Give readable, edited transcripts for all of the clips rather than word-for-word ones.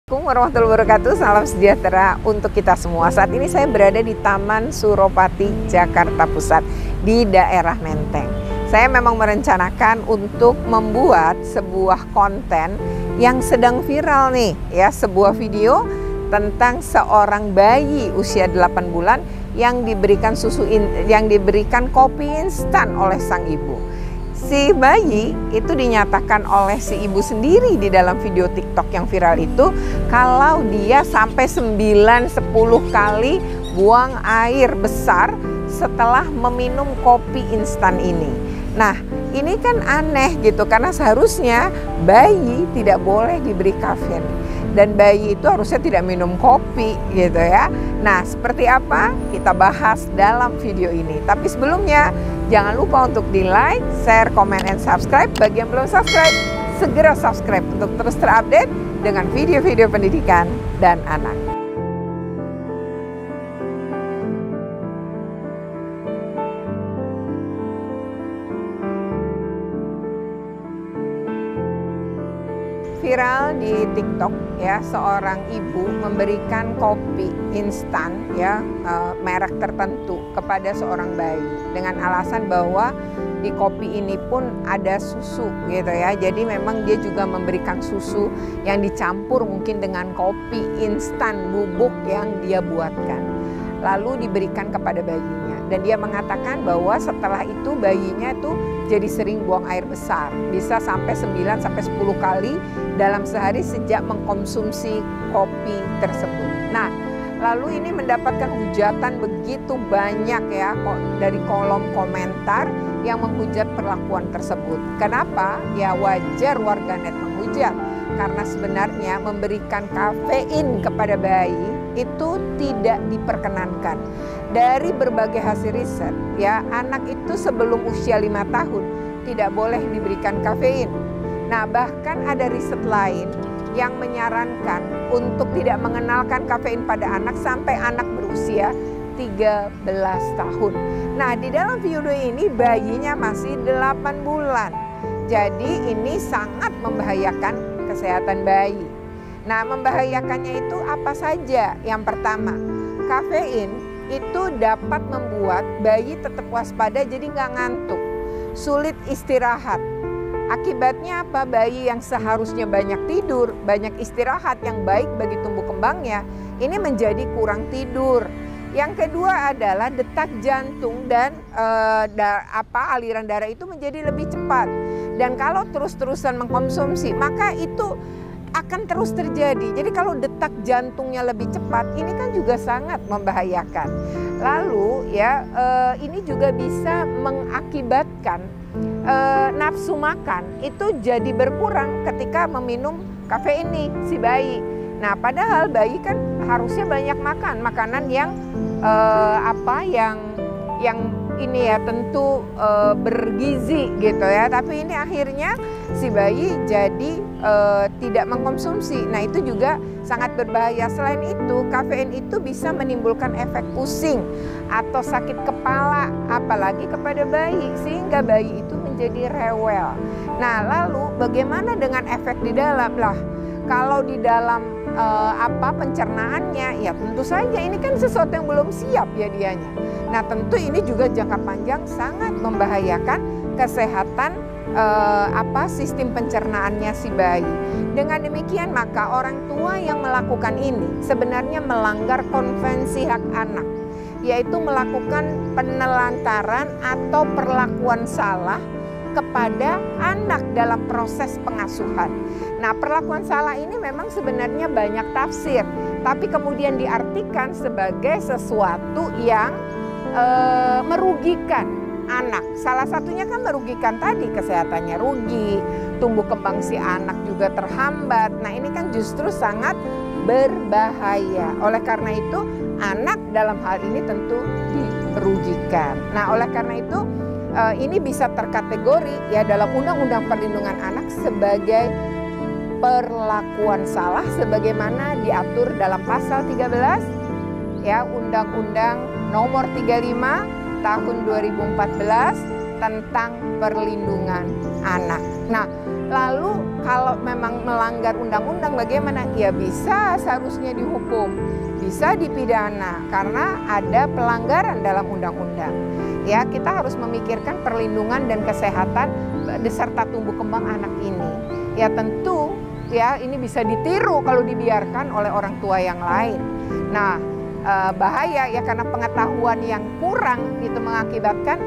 Assalamualaikum warahmatullahi wabarakatuh, salam sejahtera untuk kita semua. Saat ini saya berada di Taman Suropati, Jakarta Pusat, di daerah Menteng. Saya memang merencanakan untuk membuat sebuah konten yang sedang viral nih, ya, sebuah video tentang seorang bayi usia 8 bulan yang diberikan diberikan kopi instan oleh sang ibu. Si bayi itu dinyatakan oleh si ibu sendiri di dalam video TikTok yang viral itu kalau dia sampai 9-10 kali buang air besar setelah meminum kopi instan ini. Nah, ini kan aneh gitu karena seharusnya bayi tidak boleh diberi kafein dan bayi itu harusnya tidak minum kopi gitu ya. Nah, seperti apa? Kita bahas dalam video ini. Tapi sebelumnya jangan lupa untuk di like, share, komen, and subscribe. Bagi yang belum subscribe, segera subscribe untuk terus terupdate dengan video-video pendidikan dan anak. Viral di TikTok ya, seorang ibu memberikan kopi instan ya merek tertentu kepada seorang bayi dengan alasan bahwa di kopi ini pun ada susu gitu ya. Jadi memang dia juga memberikan susu yang dicampur mungkin dengan kopi instan bubuk yang dia buatkan. Lalu diberikan kepada bayinya dan dia mengatakan bahwa setelah itu bayinya tuh jadi sering buang air besar, bisa sampai 9-10 kali dalam sehari sejak mengkonsumsi kopi tersebut. Nah, lalu ini mendapatkan hujatan begitu banyak ya dari kolom komentar yang menghujat perlakuan tersebut. Kenapa? Ya wajar warganet menghujat karena sebenarnya memberikan kafein kepada bayi itu tidak diperkenankan. Dari berbagai hasil riset ya, anak itu sebelum usia 5 tahun tidak boleh diberikan kafein. Nah, bahkan ada riset lain yang menyarankan untuk tidak mengenalkan kafein pada anak sampai anak berusia 13 tahun. Nah, di dalam video ini bayinya masih 8 bulan. Jadi ini sangat membahayakan kesehatan bayi. Nah, membahayakannya itu apa saja? Yang pertama, kafein itu dapat membuat bayi tetap waspada jadi nggak ngantuk, sulit istirahat. Akibatnya apa? Bayi yang seharusnya banyak tidur, banyak istirahat yang baik bagi tumbuh kembangnya, ini menjadi kurang tidur. Yang kedua adalah detak jantung dan aliran darah itu menjadi lebih cepat. Dan kalau terus-terusan mengkonsumsi, maka itu akan terus terjadi. Jadi kalau detak jantungnya lebih cepat, ini kan juga sangat membahayakan. Lalu ya ini juga bisa mengakibatkan nafsu makan itu jadi berkurang ketika meminum kafein ini si bayi. Nah, padahal bayi kan harusnya banyak makan makanan yang yang ini ya tentu bergizi gitu ya. Tapi ini akhirnya si bayi jadi tidak mengkonsumsi. Nah, itu juga sangat berbahaya. Selain itu, kafein itu bisa menimbulkan efek pusing atau sakit kepala apalagi kepada bayi sehingga bayi itu menjadi rewel. Nah, lalu bagaimana dengan efek di dalam? Lah, kalau di dalam pencernaannya ya tentu saja ini kan sesuatu yang belum siap ya dianya. Nah, tentu ini juga jangka panjang sangat membahayakan kesehatan sistem pencernaannya si bayi. Dengan demikian maka orang tua yang melakukan ini sebenarnya melanggar konvensi hak anak, yaitu melakukan penelantaran atau perlakuan salah kepada anak dalam proses pengasuhan. Nah, perlakuan salah ini memang sebenarnya banyak tafsir, tapi kemudian diartikan sebagai sesuatu yang merugikan anak. Salah satunya kan merugikan tadi, kesehatannya rugi, tumbuh kembang si anak juga terhambat. Nah, ini kan justru sangat berbahaya. Oleh karena itu, anak dalam hal ini tentu dirugikan. Nah, oleh karena itu ini bisa terkategori ya dalam Undang-Undang Perlindungan Anak sebagai perlakuan salah sebagaimana diatur dalam pasal 13 ya Undang-Undang Nomor 35 Tahun 2014 tentang perlindungan anak. Nah, lalu kalau memang melanggar undang-undang bagaimana? Ya bisa seharusnya dihukum, bisa dipidana karena ada pelanggaran dalam undang-undang. Ya, kita harus memikirkan perlindungan dan kesehatan beserta tumbuh kembang anak ini. Ya tentu ya ini bisa ditiru kalau dibiarkan oleh orang tua yang lain. Nah, bahaya ya karena pengetahuan yang kurang itu mengakibatkan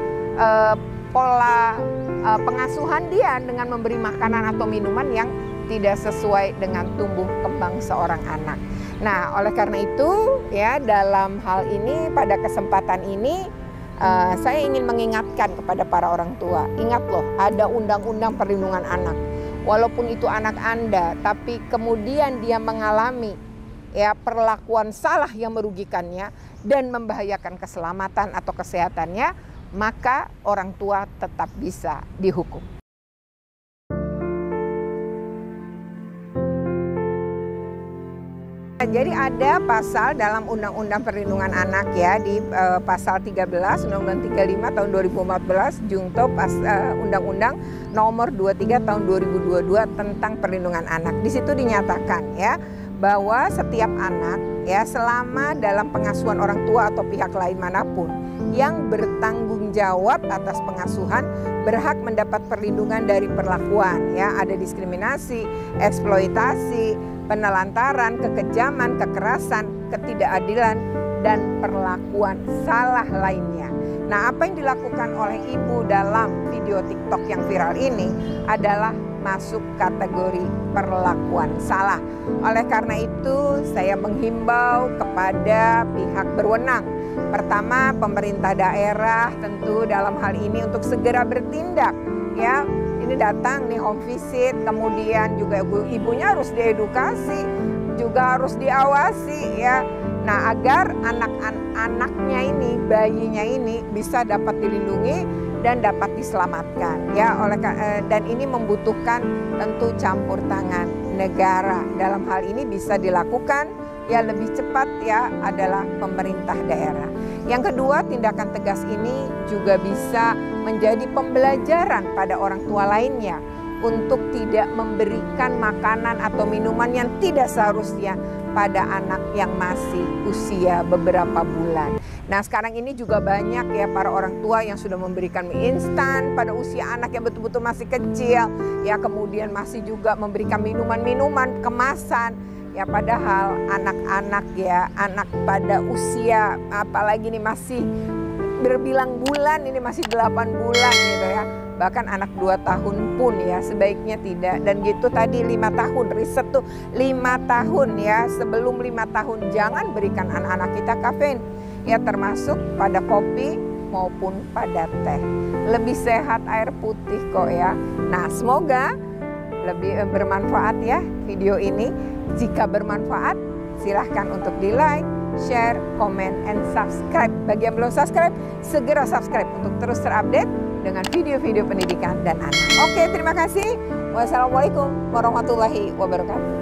pola pengasuhan dia dengan memberi makanan atau minuman yang tidak sesuai dengan tumbuh kembang seorang anak. Nah, oleh karena itu ya dalam hal ini pada kesempatan ini saya ingin mengingatkan kepada para orang tua, ingat loh ada undang-undang perlindungan anak. Walaupun itu anak Anda, tapi kemudian dia mengalami ya perlakuan salah yang merugikannya dan membahayakan keselamatan atau kesehatannya, maka orang tua tetap bisa dihukum. Jadi ada pasal dalam Undang-Undang Perlindungan Anak ya di pasal 13 Undang-Undang 35 tahun 2014 Jungto Undang-Undang nomor 23 tahun 2022 tentang perlindungan anak. Di situ dinyatakan ya bahwa setiap anak ya selama dalam pengasuhan orang tua atau pihak lain manapun yang bertanggung jawab atas pengasuhan berhak mendapat perlindungan dari perlakuan ya, ada diskriminasi, eksploitasi, penelantaran, kekejaman, kekerasan, ketidakadilan, dan perlakuan salah lainnya. Nah, apa yang dilakukan oleh ibu dalam video TikTok yang viral ini adalah masuk kategori perlakuan salah. Oleh karena itu, saya menghimbau kepada pihak berwenang. Pertama, pemerintah daerah tentu dalam hal ini untuk segera bertindak ya. Ini datang nih home visit, kemudian juga ibunya harus diedukasi, juga harus diawasi ya. Nah, agar anak-anaknya ini, bayinya ini bisa dapat dilindungi dan dapat diselamatkan ya. Dan ini membutuhkan tentu campur tangan negara. Dalam hal ini bisa dilakukan ya lebih cepat ya adalah pemerintah daerah. Yang kedua, tindakan tegas ini juga bisa menjadi pembelajaran pada orang tua lainnya untuk tidak memberikan makanan atau minuman yang tidak seharusnya pada anak yang masih usia beberapa bulan. Nah, sekarang ini juga banyak ya para orang tua yang sudah memberikan mie instan pada usia anak yang betul-betul masih kecil ya, kemudian masih juga memberikan minuman-minuman kemasan. Ya padahal anak-anak ya, anak pada usia apalagi nih masih berbilang bulan, ini masih 8 bulan gitu ya. Bahkan anak 2 tahun pun ya sebaiknya tidak. Dan gitu tadi 5 tahun, riset tuh 5 tahun ya. Sebelum 5 tahun jangan berikan anak-anak kita kafein. Ya termasuk pada kopi maupun pada teh. Lebih sehat air putih kok ya. Nah semoga lebih bermanfaat ya video ini. Jika bermanfaat, silahkan untuk di-like, share, komen, and subscribe. Bagi yang belum subscribe, segera subscribe untuk terus terupdate dengan video-video pendidikan dan anak. Oke, terima kasih. Wassalamualaikum warahmatullahi wabarakatuh.